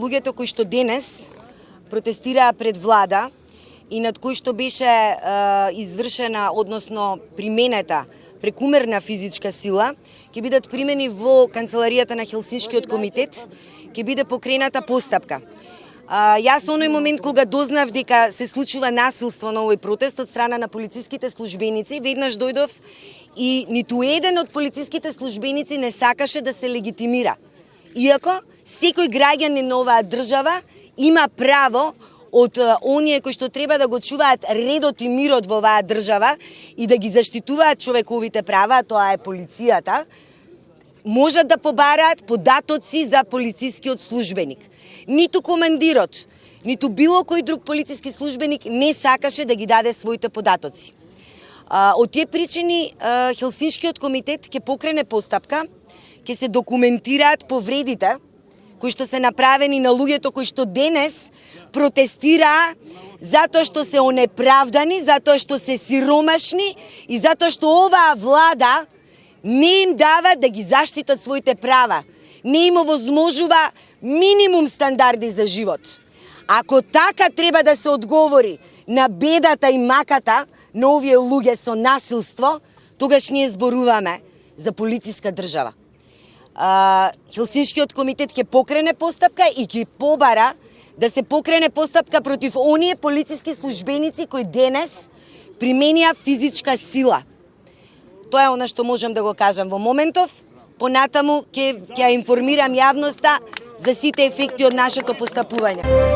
луѓето кои што денес протестираа пред влада и над кои што беше извршена, односно применета прекумерна физичка сила, ќе бидат примени во канцеларијата на Хелсиншкиот комитет, ќе биде покрената постапка. Јас оној момент кога дознав дека се случува насилство на овој протест од страна на полициските службеници, веднаш дојдов и ниту еден од полициските службеници не сакаше да се легитимира. Иако секој граѓанин на оваа држава има право од оние кои што треба да го чуваат редот и мирот во оваа држава и да ги заштитуваат човековите права, тоа е полицијата, можат да побараат податоци за полицискиот службеник. Ниту командирот, ниту било кој друг полициски службеник не сакаше да ги даде своите податоци. Од тие причини Хелсиншкиот комитет ќе покрене постапка, ќе се документираат повредите кои што се направени на луѓето кои што денес протестираа затоа што се онеправдани, затоа што се сиромашни и затоа што оваа влада не им дава да ги заштитат своите права, не им овозможува минимум стандарди за живот. Ако така треба да се одговори на бедата и маката на овие луѓе со насилство, тогаш ние зборуваме за полициска држава. Хелсиншкиот комитет ќе покрене постапка и ќе побара да се покрене постапка против оние полициски службеници кои денес применија физичка сила. Тоа е она што можам да го кажам во моментов. Понатаму ќе информирам јавноста за сите ефекти од нашето постапување.